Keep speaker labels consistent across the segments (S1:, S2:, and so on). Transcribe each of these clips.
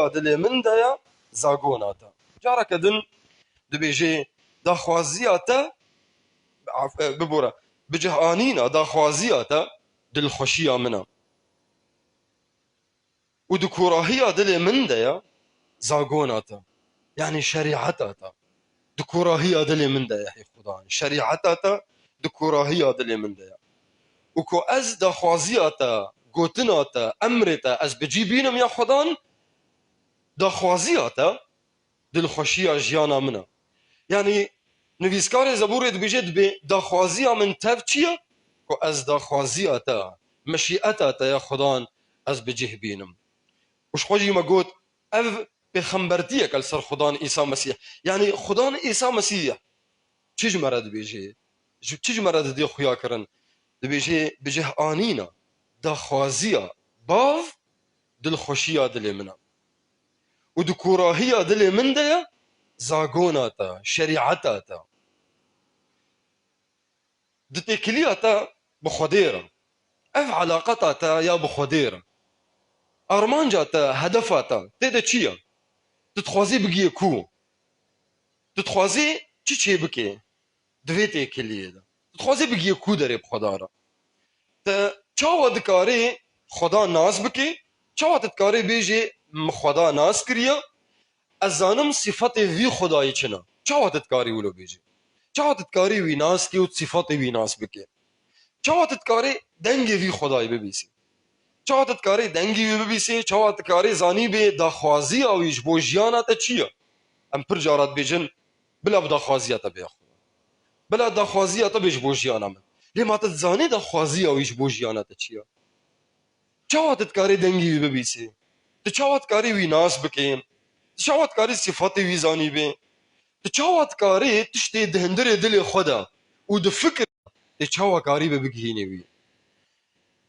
S1: دلێ من دەیە زاگۆناتە جارێکە دن دەبێژێ داخوازیاتە ببوورە بجهانینە داخوازیاتە دڵخۆشییا منە و دکوڕاهیە دلێ من دەیە زاگۆناتە یعنی شریعەتاتە دکوڕاهیە دلێ من دەیە هی خودان شریعەتاتە دکوڕاهیە دلێ من دەیە وکۆ ئەز داخوازیاتە گوتناتە ئەمرێتە ئەس بجی بینم یا خودان داخوازیاتە دڵخۆشیە ژیانا منە یعنی نویسکارê زەبûrê dibêje dibê daxwaziya min tev çi ye ku ez daxwaziya te meşîeta te ya xudan ez bi cih bînim û ji xwe jî me got ev pêxembertiyek li ser xudan îsa mesîh yani xudan îsa mesîh çi ji me re dibêje çi ji me re didê xuya kirin dibêje bi cih anîna daxwaziya bav dilxweşiya dilê min e û dikûrahiya dilê min de ye zagona te şerîeta te di têkiliya te bi xwedê re ev elaqeta te ya bi xwedê re armanca te hedefa te tê de çi ye tu dixwazî bigiyê ku tu dixwazî çi çê bikê di vê têkiliyê de tu dixwazî bigiyê ku derê bi xweda re te çawa dikarî xweda nas bikî çawa te dikarî bêjî min xweda nas kiriye ez zanim sîfetê vî xwedayî çi ne çawa te dikarî wilo bêjî çawa te dikarî wî nas kî û sîfetê wî nas bikî çawa te dikarî dengê vî xwedayî bibîsî çawa te dikarî dengê wî bibîsî çawa te dikarî zanî bê daxwaziya wî ji bo jiyana te çi ye em pir cara dibêjin bila bi daxwaziya te bê xwe bila daxwaziya te bê ji bo jiyana min lê ma te dizanî daxwaziya wî ji bo jiyana te çi ye çawa te dikarî dengê wî bibîsî tu çawa dikarî wî nas bikî tu çawa dikarî sîfetê wî zanî bê tu çawa dikarî tiştê di hindirê dilê xwe de û di fikir tê çawa karî bi bigihînî wî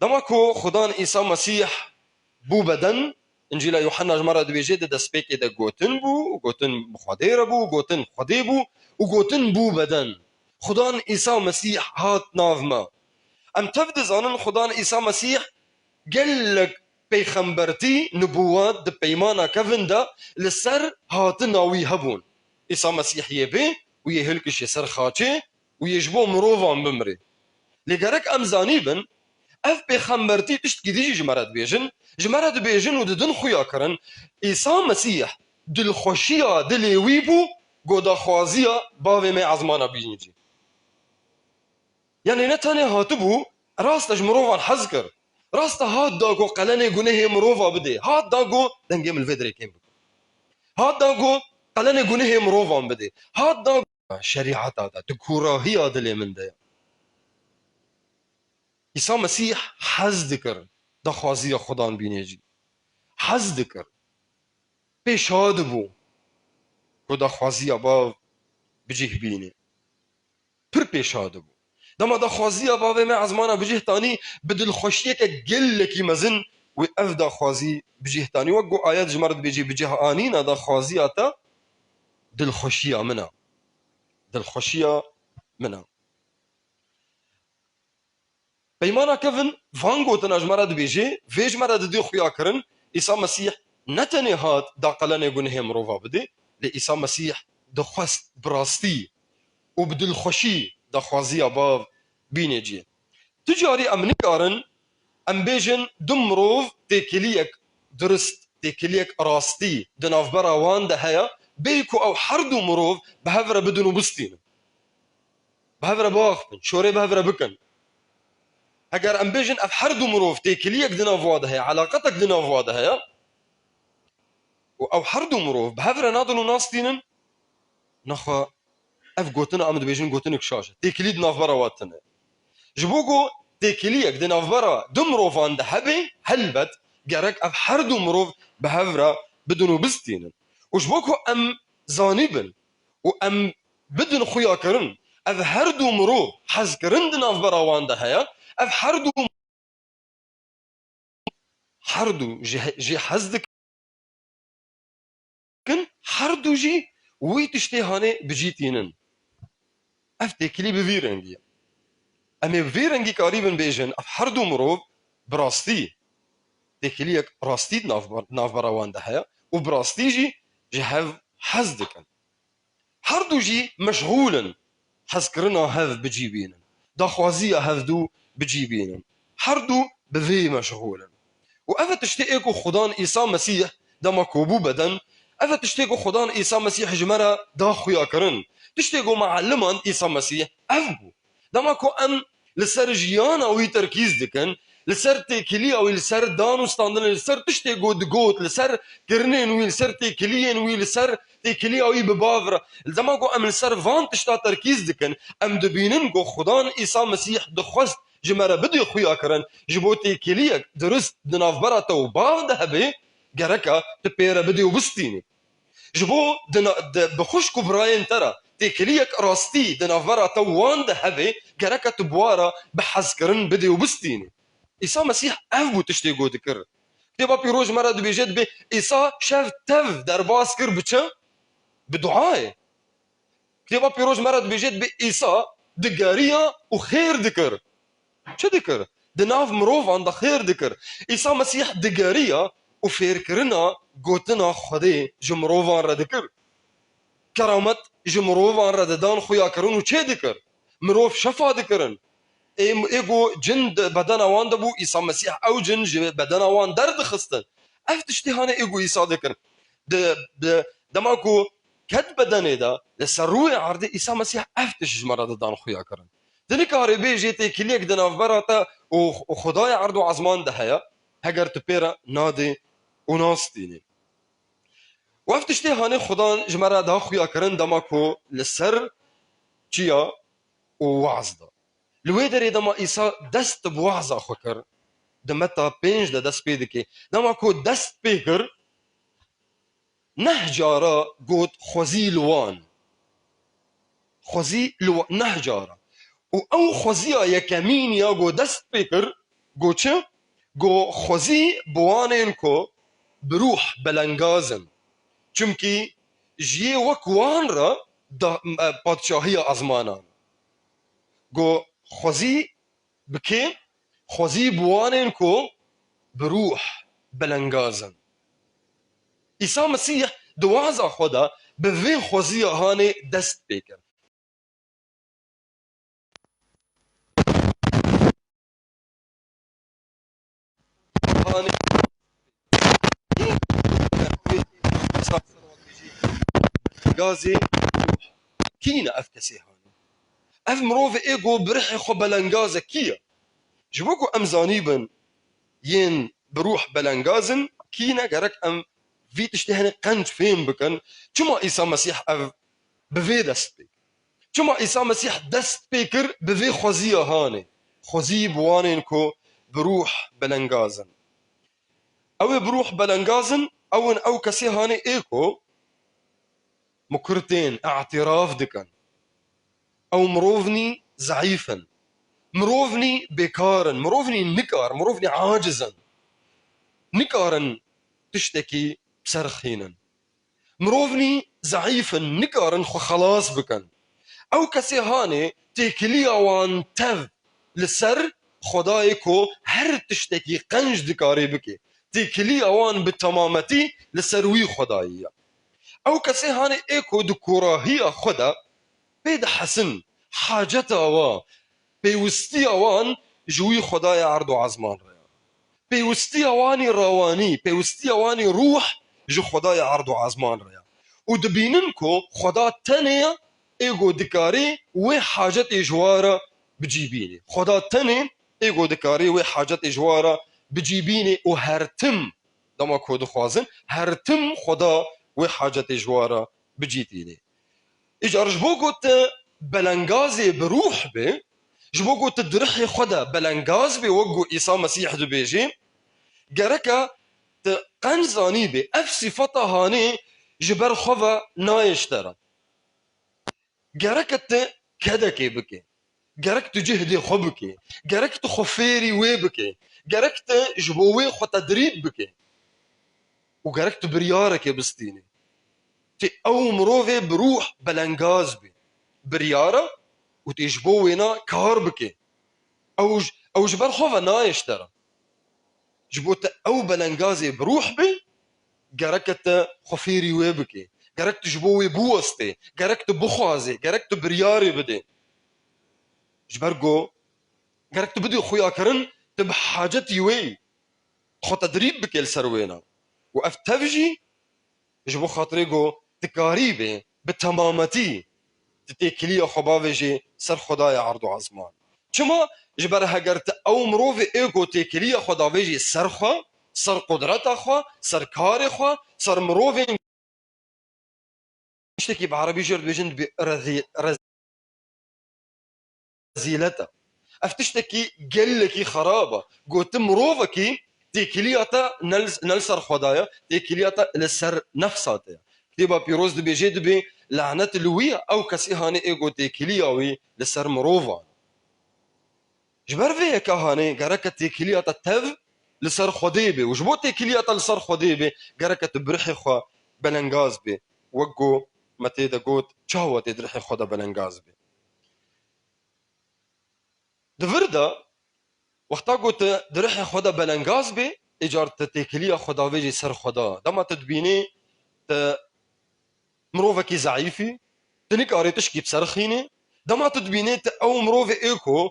S1: dema ku xudan îsa mesîh bû beden İncîla Yuhanna ji me re dibêje di destpêkê de gotin bû û gotin bi xwedê re bû gotin xwedê bû û gotin bû beden xudan îsa mesîh hat nav me em tev dizanin xudan îsa mesîh gelek pêxembertî nibûwat di peymana kevin de li ser hatina wî hebûn îsa mesîhiyê bê û yê hilkişê ser xaçê û yê ji bo mirovan bimrê lê gerek em zanîbin ev pêxembertî tiştkî dijî ji me re dibêjin ji me re dibêjin û di din xuya kirin îsa mesîh dilxweşiya dilê wî bû got daxwaziya bavê me ezmana bînî cî yani ne tenê hatibû rast ji mirovan hez kir rast hat da got qelenê gunehê mirova bidê hat da got dengê min li vê dirêkên bikim hat da got qelenê gunehê mirovan bidê hat da şerîeta te dikûrahiya dilê min de ye İsa Mesîh hez dikir daxwaziya xudan bînê cî hez dikir pêşa dibû ku daxwaziya bav bi cih bînê pir pêşa dibû dema daxwaziya bavê me ezmana bi cih tanî bi dilxweşiyeke gelekî mezin wê ev daxwazî bi cih tanî wek got ayet ji me re dibêjî bi cih anîna daxwaziya te dilxweşiya min e dilxweşiya min e peymana kevin van gotina ji me re dibêje vê ji me re didê xuya kirin îsa mesîh ne tenê hat da qelenê gunehê mirova bidê lê îsa mesîh dixwest bi rastî û bi dilxweşî daxwaziya bav bînê cî tu carî em nikarin em bêjin du mirov têkiliyek durist têkiliyek rastî di navbera wan de heye bê ku ew her du mirov bi hev re bidin û bistînin bi hev re biaxivin şorê bi hev re bikin eger em bêjin ev her du mirov têkiliyek di nav wa de heye elaqetek di nav wa de heye û ew her du mirov bi hev re nadin û nastînin nexwe ev gotina em dibêjin gotinek şaş e têkilî di navbera wa tune ji bo ku têkiliyek di navbera du mirovan de hebe helbet gerek ev her du mirov bi hev re bidin û bistînin û ji bo ku em zanîbin û em bidin xuya kirin ev her du mirov hezkirin di navbera wan de heye ev her du jî hez dikin her du jî wî tiştê hanê bicîtînin ev têkilî bi vî rengî ye em ê bi vê rengî karî bin bêjin ev her du mirov bi rastî têkiliyek rastî di navbera wan de heye وبراستيجي جي half حزدكن هردو جي مشغولا حزكرنا half بجيبينا دا خوازية half دو بجيبينا هردو بذي مشغولا وأفا تشتيقو خدان إيسا مسيح دا مكوبو بدن أفا تشتيقو خدان إيسا مسيح جمرا دا خويا كرن تشتيقو معلمان إيسا مسيح أفبو دا ماكو أم لسر جيانا وي تركيز دكن لسر تيكليا وي لسر دانو ستاندن لسر تشتيقو دقوت لسر كرنين وي لسر تيكليين وي لسر تيكليا وي ببافرا زماكو أم لسر فان تشتا تركيز دكن أم دبيننكو خدان إيسا مسيح دخوست جمرا بدو خويا كرن جبو تيكليا درست دناف برا تو باف دهبي جركا تبيرا بدو بستيني جبو بخشكو براين ترى تيكليك راستي دنافرا توان دهبي جركا تبوارا بحزكرن بدو بستيني إيسا مسيح أفبو تشتيقو دكر كتابا بيروج مرة بيجد بي إيسا شاف تف درباس كر بچه بدعاء كتابا بيروج مرة بيجد بي إيسا دقاريا وخير دكر شو دكر دناف مروف عند خير دكر إيسا مسيح دقاريا وفير كرنا قوتنا خدي جمروفان را دكر كرامت جمروفان را ددان خويا كرن و چه دكر مروف شفا دكرن ايگو جند بدن وان دبو إيسا مسيح او جن بدن وان درد خستن افتشتهانه ايگو إيسا دكر دماكو كد بدنه دا لسروي عرضي إيسا مسيح افتش جمرا ددان خويا كرن دنكاري بيجي تيكليك دناف براتا وخداي عرضو عزمان دهيا هگر تبيرا نادي وناستيني وقت هاني خدان جمرا دا خويا كرن دماكو لسر چيا ووعظ دا لويدري دما إيسا دست بوعظ أخوكر دمتا بينج دا دست بيدكي دماكو دست بيكر نهجارا قوت خوزي لوان نهجارا او خوزيا يكمين يا قو دست بيكر قو چه؟ قو خوزي بوانينكو بروح بلنگازن چونكي جيه وكوان را پادشاهي ازمانان قو خوزي بكي خوزي بوانينكو بروح بلنگازن إيسا مسيح دوازا خدا بفين خوزيا هاني دست بيكر هاني غازي كينا افتسي هاني اف مروف ايجو برحي خو بلنغازا كيا جبوكو ام زانيبن ين بروح بلنغازن كينا جرك ام في تشتهني قنج فين بكن شما عيسى مسيح اف بفي دست بيك شما عيسى مسيح دست بيكر بفي خوزيا هاني خوزي بوانينكو بروح بلنغازن او بروح بلنغازن او كسي هاني ايكو مكرتين اعتراف دكن او مروفني ضعيفا مروفني بكارا مروفني نكار مروفني عاجزا نكارا تشتكي بسرخينا مروفني ضعيفا نكارا خلاص بكن او كسي هاني تيكليا وان تف لسر خدايكو هر تشتكي قنج دكاري بكي تيكليا وان بالتمامتي لسروي خدايا او كسي هاني ايكو دكوراهية خدا بيد حسن حاجتا وان بيوستي وان جوي خدايا عرضو عزمان ريا بيوستي واني رواني بيوستي واني روح جو خدايا عرضو عزمان ريا ودبيننكو خدا تانية ايكو دكاري وي حاجت اجوارا بجيبيني خدا تاني ايكو دكاري وي حاجت اجوارا بجيبيني وهرتم دما كود خوازن هرتم خدا وي حاجت جوارا بجيتيني اجا رجبوكو بلنغازي بروح بي جبوكو تدرحي خدا بلنغاز بي وقو إيسا مسيح دو بيجي جركا تقنزاني بي اف صفتا هاني جبر خوا نايشترا جركا كدكي بكي جرك تجهدي خبكي جرك تخفيري ويبكي جرك جبوي خو تدريب بكي وجرك تبريارك يا بستيني تي او مروفي بروح بلنغاز بي بريارة وتجبوينا كاربكي او جبر خوفا نايشترا جبوت او بلنغازي بروح بي گرکت خفیری وی بکی گرکت جبوی بوسته گرکت بخوازه گرکت بریاری بده جبرگو گرکت بدی خویا کرن تب حاجتی وی خو تدریب بکی السروینا و اف تفجی جبو خاطری گو تکاریبه بتمامتی تتكلية خبافجي سر خداي عرض عزمان چما جبر هگرت او مروف ايكو تكلية خدافجي سر خوا سر قدرت خوا سر كار خوا سر مروف اشتكي بعربي جرد بجند برزيلتا افتشتكي قلكي خرابة قلت مروفكي تكلية نلسر خدايا تكلية لسر نفساتا كتبا بيروز دبي جي دبي لعنت الوية او كسي هاني ايغو تكلية لسر مروفا جبر فيه كهاني قركة تكلية تتف لسر خديبي وجبو تكلية لسر خديبي قركة برحي خوا بلنغاز بي وقو متى قوت شهوة تدرحي خدا بلنغاز بي دفردا وقتا قوت درحي خدا بلنغاز بي اجار تكلية خدا ويجي سر خدا دما تدبيني مروفكي ضعيفي تنك اري تشكي بسرخيني دما تدبيني او مروفي ايكو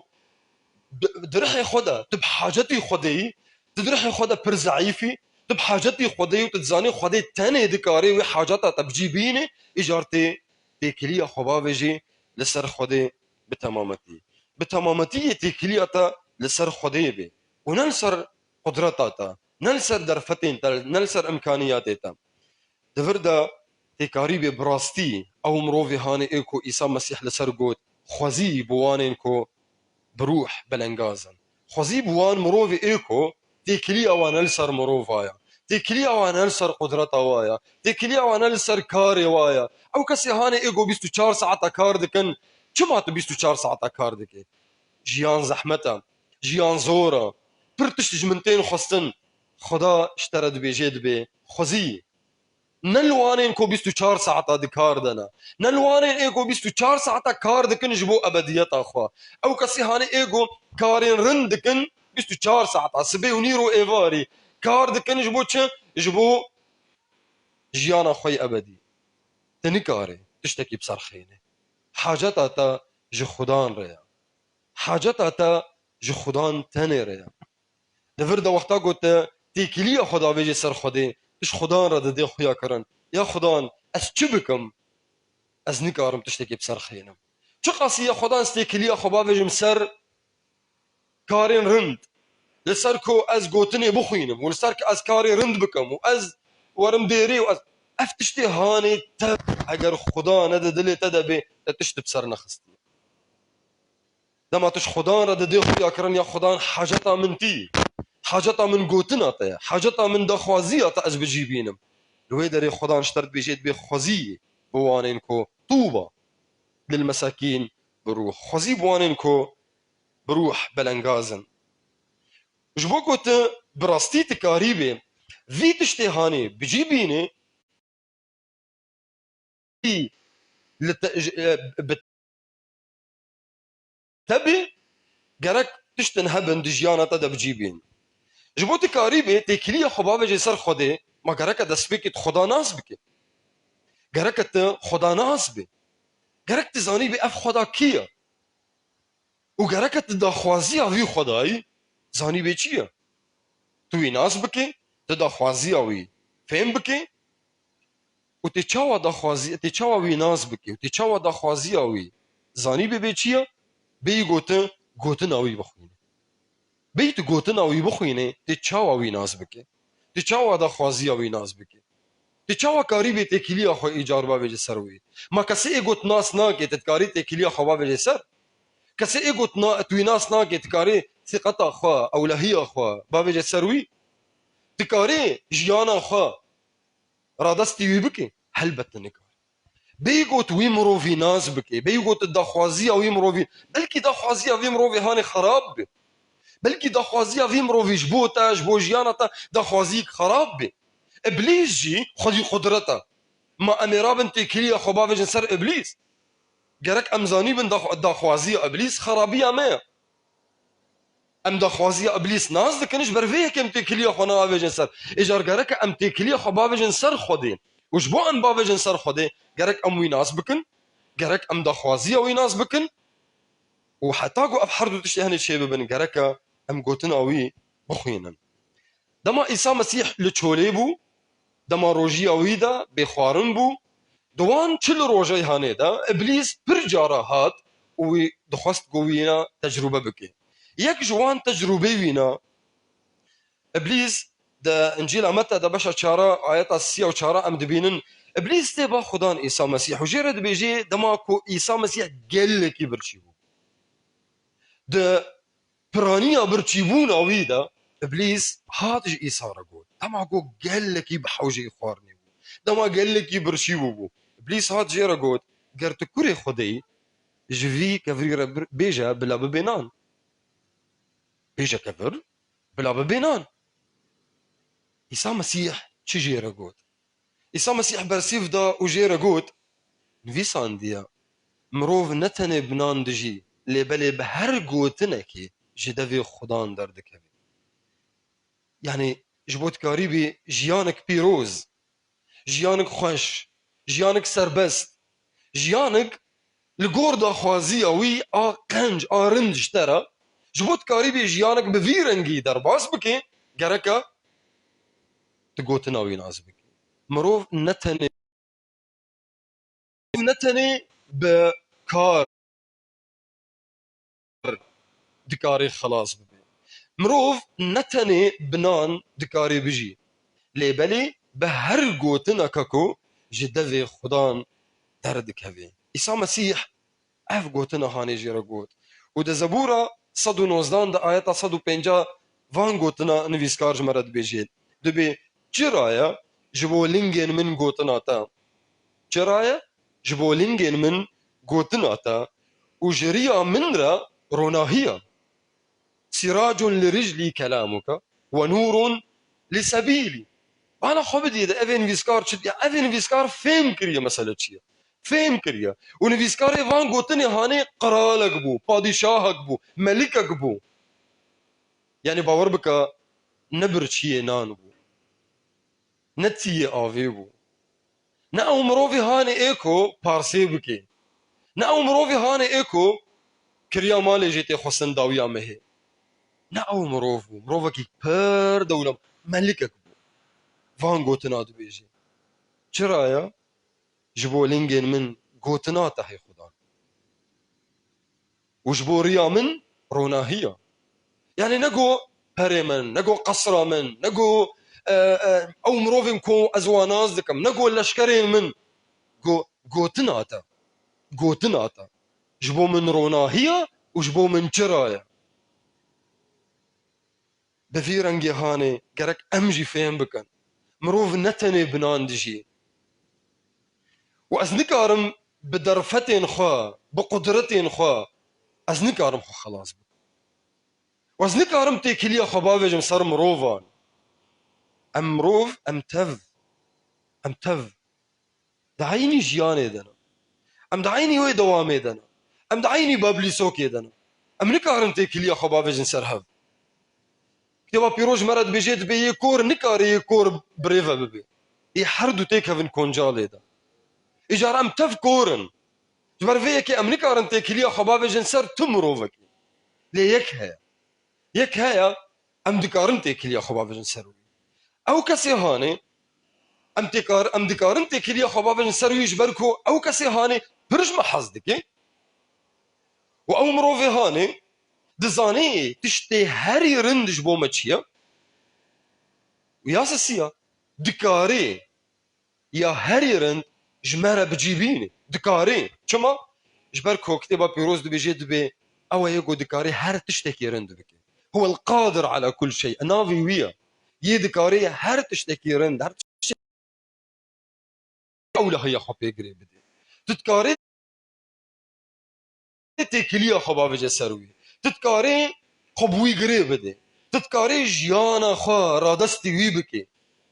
S1: درحي خدا تب حاجتي خدي تدرحي خدا بر ضعيفي تب حاجتي خدي وتتزاني خدي تاني دكاري وحاجتها تبجيبيني اجارتي تكلية خبافجي لسر خدي بتمامتي تكلية لسر خدي بي وننسر قدرتاتا ننسر درفتين ننسر امكانياتتا دفردا تكاري براستي او مروفي هاني ايكو عيسى مسيح لسر قوت خوزي بوانينكو بروح بلنغازن خوزي بوان مروفي ايكو تكلية وانلسر مروفايا تكلية وانلسر قدرتا وايا تكلية وانلسر كاري وايا او كسي هاني ايكو 24 ساعة كار دكن چما تو 24 ساعة كار دكي جيان زحمتا جيان زورا برتش جمنتين خستن خدا اشترد بيجيد بي خوزي نلوانين كو 24 ساعة دكار دنا نلوانين ايكو 24 ساعة كار دكن جبو ابديت اخوا او كسي هاني ايكو كارين رندكن 24 ساعة سبي ونيرو ايفاري كار دكن جبو چه جبو جيانا خوي ابدي تنكاري تشتكي بسرخيني حاجات اتا جو خدان ريا حاجات اتا جو خدان تاني ريا دفردا وقتا قلت تيكلية خدا بيجي سر خدي اش خدان رد دي خويا كرن يا خدان اس چبكم از نكارم تشتكي بسرخينم چه قاسية خدان استيكلية خبا بيجي مسر كارين رند لسر كو از قوتني بخوينم ولسر از كاري رند بكم واز ورم ديري واز افتشتي هاني تب اگر خدا ند دلي تدبي تشت بسر نخستي دما تش خدان رد دي خويا كرن يا خدان حاجتا من تي حاجتا من قوتنا طيا حاجتا من دخوازية از بجيبينم الويدري خدان اشترت بيجيت بخوزية بوانينكو طوبة للمساكين بروح خوزي بوانينكو بروح بلنغازن جبوكو ت براستي تكاريبي في تشتي هاني بجيبيني بتبي قرك تشتن هبن دجيانا تدا بجيبين جبوتي كاريبي تكلية خبابة جي سر خدي ما قرك دسبيك خدا ناس بك قرك خدا ناس بي قرك تزاني بي اف خدا كيا وقرك تدخوازي في خداي زاني بي چيا توي ناس بك تدخوازي وي فهم بك وتچاوا دخوازي تچاوا وي ناس بك وتچاوا دخوازي وي زاني بي چيا بي گوتن اوي بخوينه بيت گوتن اوي بخوينه تچاوا وي ناس بك تچاوا دخوازي وي ناس بك تچاوا كاري بي تكليا خو ايجار با وجه سروي ما كسي گوت ناس نا كي تكاري تكليا خو با وجه سر كسي گوت نا توي ناس نا كي تكاري ثقه خو اولهيه خو با وجه سروي تكاري جيانا خو رادستي ويبكي هلبتنك بيقوت ويمرو في ناس بكي بيقوت الدخوازية ويمرو في بلكي دخوازية ويمرو في هاني خراب بلكي دخوازية ويمرو في جبوتا جبو جيانتا دخوازيك خراب بي ابليس جي خدي قدرته ما اميرا بنت كليا خباب جنسر ابليس جرك امزاني بن دخوازية ابليس خرابية ما ام دخوازی ابلیس ناز دکنش بر وی کم تکلیه خو ناویجن سر اجار گرک ام تکلیه خو باویجن سر خودی وش بو ام باویجن سر خودی گرک ام وی ناز بکن گرک ام دخوازی وی ناز بکن وحتى قو افحردو تشتي هني شي ببن گرکا ام گوتن اوی بخوینن دما عیسی مسیح لچولی بو دما روجی اوی دا بخوارن بو دوان چل روجی هانه دا ابلیس پر جارا هات وی دخواست گوینا تجربه بکی یک جوان تجربه وینا ابلیس دا انجيل متى دا باشا چارا آيات السيا وچارا ام دبينن ابلیس تبا خدان عیسی مسیح وجرد بيجي دما كو عیسی مسیح گل کی برچیبو د برانيا برچیبون اوی دا ابلیس هاتج عیسی را گود دما کو گل کی بحوجي خوارني دما گل کی برچیبو بو ابلیس هات جيرا گود گرت كوري خدي جوي كفري بيجا بلا ببنان بيجا كفر بلا ببنان عیسی مسیح چی جيرا گود عیسی مسیح برسيف دا وجيرا گود نفيسان ديا مروف نتنه بنان دجي لبلي بهر گوتنكي جدوي خدان دردك يعني جبوت كاريبي جيانك بيروز جيانك خوش جيانك سربست جيانك الجوردا خوازية وي قنج رنج ترى جبوت كاريبي جيانك بفيرنجي درباس بكي جركا تقوتنا ويناز بكي مروف نتنه بكار دكاري خلاص ببي مروف نتنه بنان دكاري بجي لبلي بهر قوتنا كاكو جدوي خدان دردك هذي عيسى مسيح اف قوتنا هاني جيرا قوت وده زبورة صدو نوزدان ده آياتا صدو پنجا وان قوتنا نويسكار جمرد بيجيل دبي جرايا جبو لنگين من قوتنا تا جرايا جبو لنگين من قوتنا تا وجريا من را روناهيا سراج لرجلي كلامك ونور لسبيلي انا خو بدي اذا ايفن فيسكار شد ايفن فيسكار فهم كريا مساله شيء فهم كريا ونفيسكار فان قوتني هاني قرالك بو بادشاهك بو ملكك بو يعني باور بك نبر شيء نان بو نتي اوفي بو نا عمروفي هاني ايكو بارسي بكي نا عمروفي هاني ايكو كريا مالي جيتي حسن داويا مهي نا مروفك بير دولة ملكك بو فان قوتنا دو بيجي چرايا جبو لنگين من قوتنا تحي خدان وجبو ريا من روناهية يعني نقو هري من نقو قصرة من نقو او مروفين كو ازواناز دكم نقو لشكرين من قوتنا تا جبو من روناهية وجبو من چرايا بفيرنگي هاني قرك امجي فهم بكن مروف نتني بنان دجي واز نكارم بدرفتين خوا بقدرتين خوا از نكارم خو خلاص بك واز نكارم تيكليا خباوجم صار مروفان ام مروف ام تف دعيني جياني دنا ام دعيني وي دوامي دنا ام دعيني بابلي سوكي دنا ام نكارم تيكليا خباوجم سرهب كتبا بيروج مرد بيجيت بي كور نكاري كور بريفا ببي يحردو تيكفن كونجالي دا اجار ام تف كورن جبر فيك ام نكارن تيكليا خباوجم سر تمروفك لي يك هيا ام دكارن تيكليا خباوجم سر او كسي هاني ام دكارن تيكليا خباوجم سر يجبركو او كسي هاني برج ما حظدك او مروفي هاني دزاني تشتي هري رندش بو مچيا ويا سسيا دكاري يا هري رند جمرة بجيبيني دكاري چما جبركو كتبا بيروز دو بيجي دبي او يقو دكاري هر تشتكي رند بك هو القادر على كل شيء نافي ويا يدكاري هر تشتكي رند هر تشتكي اولا هي خبي قريب بدي تتكاري تيكليا خبا سروي تتكاري خبوي قريب بدي تتكاري جيانا خا رادستي وي بكي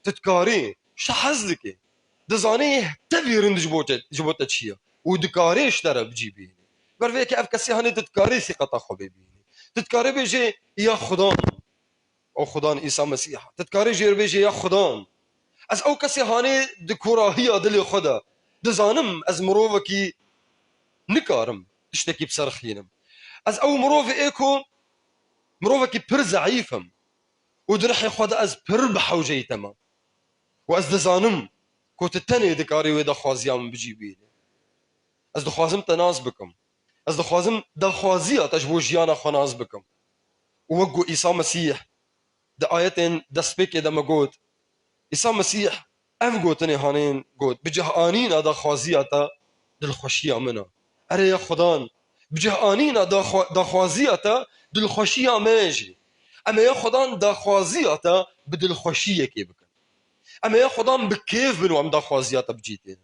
S1: تتكاري شحزلكي دزاني تبي رند جبوتا تشيا ودكاري اشترى بجيبيني برفيك اف كسي هاني تتكاري ثقة خبيبيني تتكاري بيجي يا خدان او خدان عيسى مسيح تتكاري جير بيجي يا خدان از او کسی هانه دکوراهی دل خدا دزانم از مروفکی نکارم تشتكي بسرخينم از او مروف ايكو مروفكي پر ضعيفم ودرحي خدا از پر بحوجيتما واز دزانم كو تتني دكاري ويدا خوازيام بجيبيني از دخوازم تناز بكم از دخوازم دخوازيا تجبو جيانا خناز بكم ووقو عيسى مسيح دا آيتين دا سبيكي دا مقود عيسى مسيح اف قوتني هانين قود بجه آنينا دا خوازيا تا دل خوشيا منا اري يا خدان بجه آنينا دا خوازيا تا دل خوشيا ماجي اما يا خدان دا خوازيا تا بدل خوشيا كي بكن اما يا خدان بكيف بنو ام دا خوازيا تا بجيتين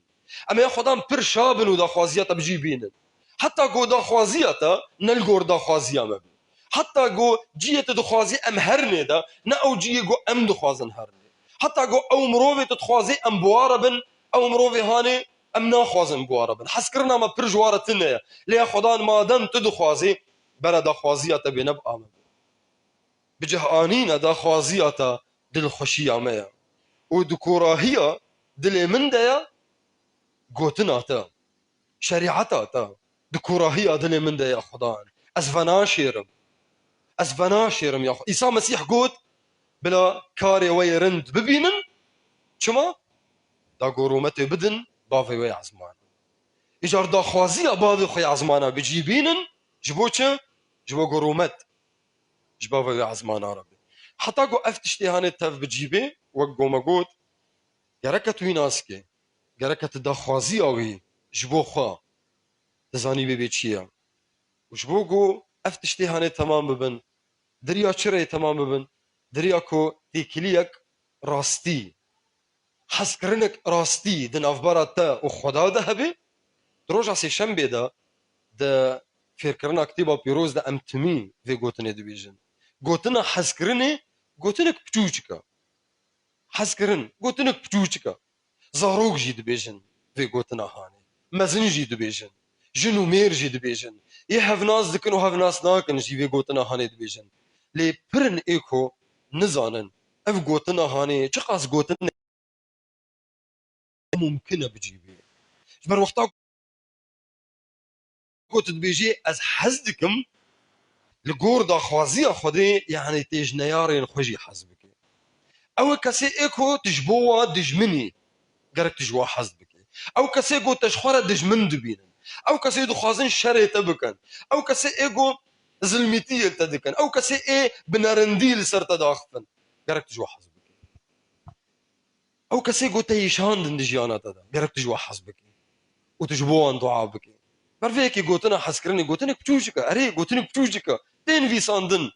S1: اما يا خدان پر شابنو دا خوازيا تا بجيبين حتى قو دا خوازيا تا نلقور دا خوازيا مبي حتى قو جيت دخوازي ام هرني دا نا او جي قو ام دخوازن هرني حتى قو او مروفي تدخوازي ام بواربن او مروفي هاني ام ناخوازن بواربن حسكرنا ما پر جوارتنا ليا خدان ما دام تدخوازي بلا دا خوازيا تا بنبقى مبي بجه آنينا دا خوازيا تا دل خوشيا ميا ودكوراهيا دل من دايا قوتنا تا شريعتا تا دكوراهيا دل من دايا خدان از فناشيرم يا عيسى مسيح قوت بلا كاري ويرند ببينن شما دا قرومتي بدن بافي وي عزمان اجار دا خوازيا بافي خوي عزمانا بجيبينن جبوچه جبو قرومت جبافي وي عزمان عربي حتى قو افتشتي هاني تف بجيبي وقو مقود گرکت وی ناسکه گرکت دا خوازی آوی جبو خوا تزانی ببی چیه و جبو گو افتشتی هانه تمام ببن دریا چره تمام ببن دریا کو تیکلیک راستی حس کرنک راستی دن افبارا تا و خدا ده هبی دروجا سی شنبه ده ده فکرنا کتیبا پیروز ده امتمی وی گوتنه دویجن گوتنه حس کرنه گوتنک پچوچکا حس کرن گوتنک پچوچکا زاروق جي دبيجن في قوتنا هاني مزن جي دبيجن جنو مير جي دبيجن يهف ناس دكن وهف ناس ناكن جي في قوتنا هاني دبيجن لي برن ايكو نزانن اف قوتنا هاني چقاس قوتنا ممكنه بجيبي جبر وقتا قوت دبيجي از حزدكم القور دا خوازيه خدي يعني تيج نيارين خوجي حزبك او كسي ايكو تجبوها دجمني قرك تجوا حزب بك او كسي قو تشخوره دجمن دبينن او كسي دو خوازن شري تبكن او كسي ايغو زلميتي تدكن او كسي اي بنارنديل سر تداخفن قرك تجوا حزب بك او كسي قو تيشان دندجيانا تدا قرك تجوا حزب بك وتجبوان دعاء بك برفيكي قوتنا حسكرني قوتنك بتوجك اري قوتنك بتوجك تين في ساندن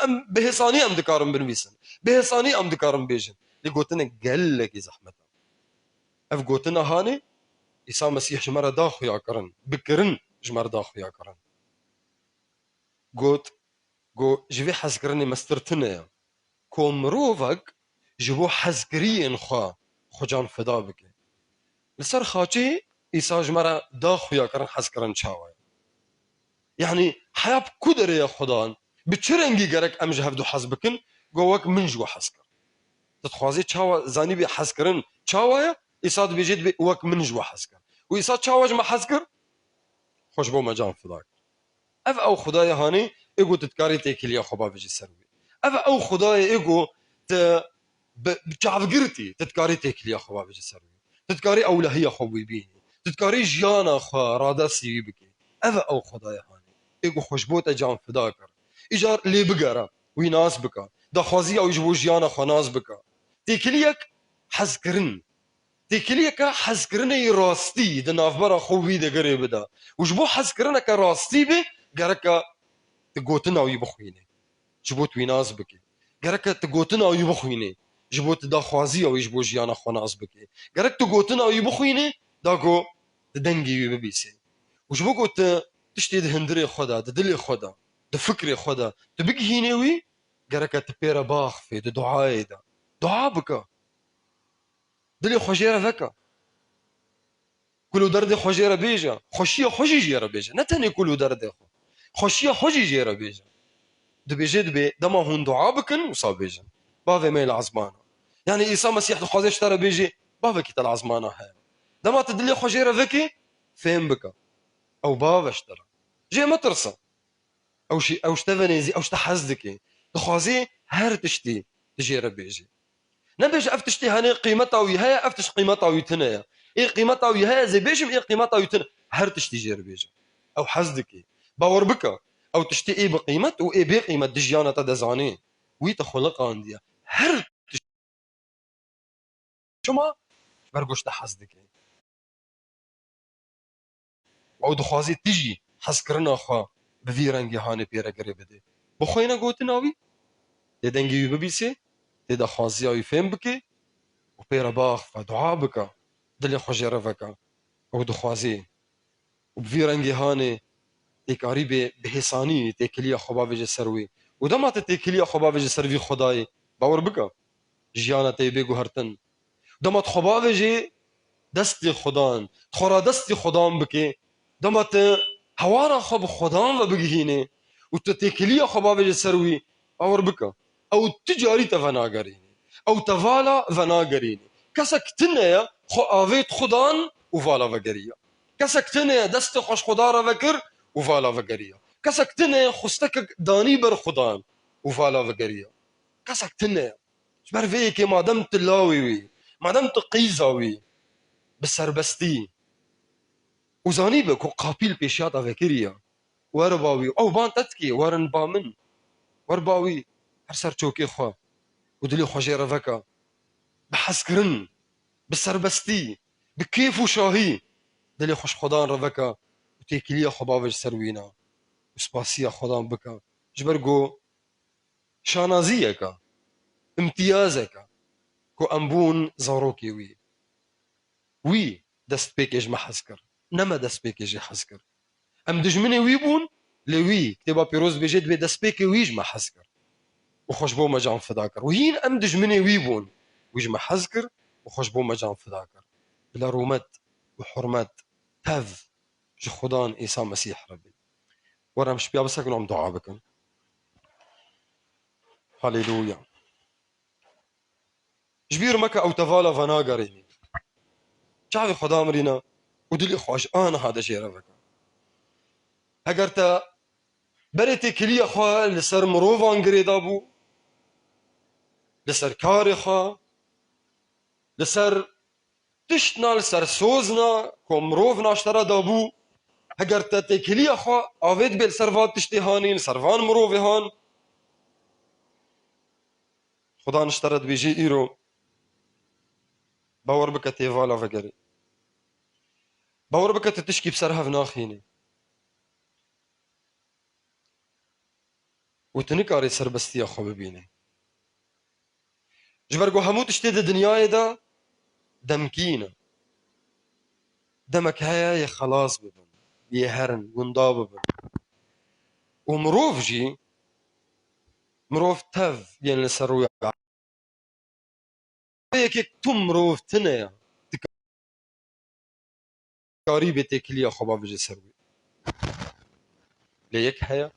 S1: ام بهساني ام دكارم بنويسن بهساني ام دكارم بيجن لي قوتنك قال لك زحمتها اف قوتنا هاني عيسى مسيح جمرة داخو يا كرن بكرن جمرة داخو يا كرن قوت قو جبي حزكرني مسترتنا كوم روفك جبو حزكرين خجان فدا بك لسر خاچي عيسى جمرة داخو يا كرن حزكرن شاوي يعني حياب كدر يا خدان بتشرنجي جرك ام جهفدو حزبكن قوك من جو حزكر تتخوازي شاوا زاني بي حزكرن شاوي عيسى بيجي وك من جوا حزكر وعيسى تشاوج ما حزكر خوش بو مجان فداك اف او خدايا هاني ايغو تتكاري تيكليا خبا بيجي سروي اف او خدايا ايغو ت بتعفقرتي تتكاري تيكليا خبا بيجي سروي تتكاري اولهيه خوي بيني تتكاري جيانا خا رادا سي بكي اف او خدايا هاني ايغو خوش بو تجان فداكر ايجار لي بقرا ويناس بكا دا خوازي او يجبو جيانا خناس بكا تيكليك حزكرن تيكليكا حزكرني راستي دنافبرا خوي ده قريب ده وجبو حزكرنك راستي بي قركا تقوتنا ويبخويني جبوت ويناز بكي قركا تقوتنا ويبخويني جبوت دا خوازي ويجبو جيانا خناس بكي قرك تقوتنا ويبخويني داكو تدنجي ويبيسي وجبو قوت تشتي دهندري خدا ددلي خدا دفكري خدا تبقي هينيوي قركا تبيرا باخ في دعاي ده دعا بكا دلي خوجيرة ذكا كلو درد خوجيرة بيجا خوشية خوجي جيرة بيجا نتني كلو درد خوشية خوجي جيرة بيجا دبيجي دبي دما هون دعاء بكن وصابيجن بافي ميل عزمانا يعني عيسى مسيح دخوازي اشترى بيجي بافي كي تل عزمانا هاي دما تدلي خجيرة فيكي فين بكا او بافا اشترى جي مترسا او شي او شتفنيزي او شتحزدكي دخوازي هر تشتي تجي ربيجي نبيج افتشتي هاني قيمتها وياها افتش قيمتها ويتنايا ايه قيمتها وياها زي بيجم ايه قيمتها ويتنا هر تشتي جي ربيجي او حزدكي باور بكا او تشتي ايه بقيمت وايه بقيمة دجيانة تدزاني ويتا خلقها عندي هر شما برگوش تحزدكي او دخوازي تجي حزكرنا خا بفي رنگي هاني بيرا قريبه بخوينا قوتناوي تدنگي ببيسي تدا خازيا يفهم بكي وبيرا باخ فدعاء بك دلي خجيرة فكا او دخوازي وبفي رنگي هاني تكاريبي بحساني تكليا خبا فيجي سروي ودما تكليا خبا فيجي سروي خداي باور بك جيانا تيبي هرتن دما خبا فيجي دستي خدان تخورا دستي خدان بكي دما هوارا خب خدان وبجهيني وتتكليا خبا فيجي سروي باور بك او تجاري تفناغريني او تفالا فناغريني كسكتنا خو افيت خدان وفالا فقريا كسكتنا دست خوش خدارا فكر وفالا فقريا كسكتنا خستك داني بر خدان وفالا فقريا كسكتنا جبر فيكي ما دام تلاوي ما دام تقيزاوي بسربستي وزاني بك وقابيل بيشياتا فكريا ورباوي او بان تتكي ورن بامن ورباوي هرسر چوكي خوا ودلي خجيرة فكا بحسكرن بسربستي بكيف وشاهي دلي خوش خدان رفكا وتيكليا خبافج سروينا وسباسيا خدان بكا جبرقو شانازيكا امتيازكا كو أنبون زاروكي وي دست بيكيج ما حسكر نما دست بيكيج حسكر ام دجمني ويبون لوي كتبا بيروز بيجيد بي دست بيكي ويج ما حسكر وخوش بو مجان فداكر وهين ام دجمني ويبون ويج ما حسكر وخوش بو مجان فداكر بلا رومت وحرمت تاف جي خدان عيسى مسيح ربي ورا مش بيا بس عم دعاء بكم هاليلويا جبير مكة او تفالا فناغريني شعبي خدا مرينا ودلي خوش انا هذا شيء رفك هقرتا بريتي كليا خوا لسر مروفان قريدابو لسر كاري خوا لسر تشتنا لسر سوزنا كو مروفنا اشترى دابو هقرتا تكليا خوا اويد بيل سرفات تشتي هانين سرفان مروفي هان خدا نشترد بيجي ايرو باور بك تيفالا فقري باور بك تشكي بسرها فناخيني وتنكاري سربستي اخو ببيني جبرقو همو تشتي الدنيا دا دمكينا دمك هيا خلاص ببن يهرن ونضا ببن ومروف جي مروف تف ين لسروي هيك تم مروف تنيا تكاري بتكليا خبا بجي سروي ليك هيا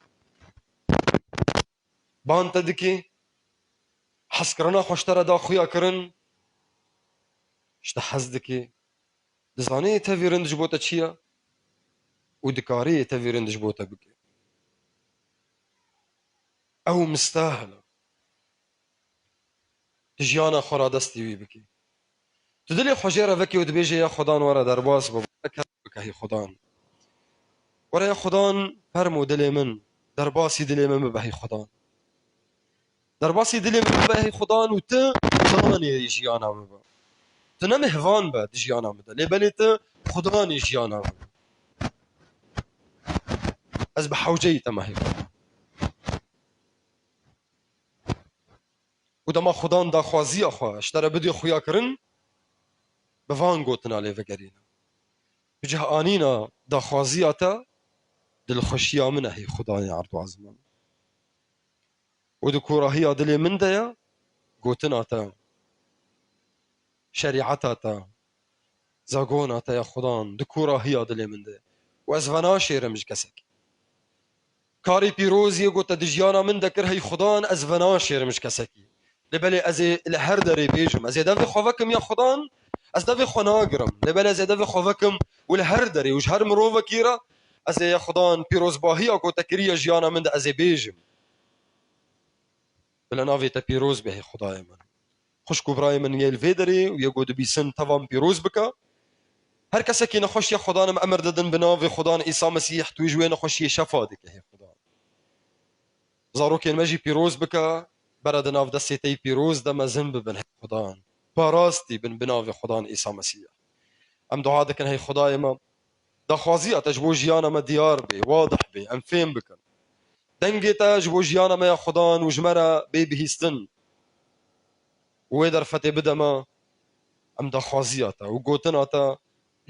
S1: بان تدكي حسكرنا خوشترا دا خويا كرن اشتحزدكي دزاني تفيرن جبوتا تشيا ودكاري تفيرن جبوتا بكي او مستاهله تجيانا خورا دستي وي بكي تدلي خجيرة بكي ودبيجي يا خدان ورا درباس بك هي خدان ورا يا خدان فرمو دلي من درباسي دلي من بهي خدان درباسي دلي من بهي خدان وت خدان يجيانا ببا تنم هفان با دجيانا مدا لي بليت خدان يجيانا ببا از بحوجي تما هي ودما خدان دا خوازي اخوا اشترى بدي خويا كرن بفان قوتنا لي فقرينا بجه انينا دا خوازياتا دل خشيا منه هي خداي عرض عزمان ودكورا هي دلي من ديا قوتنا تا شريعتا تا زاغونا تا يا خدان دكورا هي دلي من ديا وازفنا شيرمج كسك کاری پیروز یه گوته دجیانا من دکر هی خدان از ونا شیرمش کسکی لبلی از لهر داری بیجم از یدوی خوفکم یا خدان از دوی خناگرم لبلی از یدوی خوفکم و لهر داری وش هر مروفه کیرا از یا خدان پیروز باهی گوته کری جیانا من از بیجم بلا ناوی تا پیروز به خدای من خوش کوبرای من یه الویدری و یه گود بیسن توام پیروز بکا هر کسی که نخوش یا خدانم امر دادن بناوی خدان عیسی مسیح توی جوی نخوش یه شفا دکه خدان زاروکین مجی پیروز بکا برد ناو دستی تی پیروز دم زن ببن خدان باراستی بن بناوی خدان عیسی مسیح ام دعا دکن هی خدای ما دا خوازی اتجبو جیانا ما دیار بی واضح بی ام فهم بکن دنگی تجبو جیانا ما یا خدان و جمرا بی بهیستن و در فتي بدا ما ام دا خوازی اتا و گوتن اتا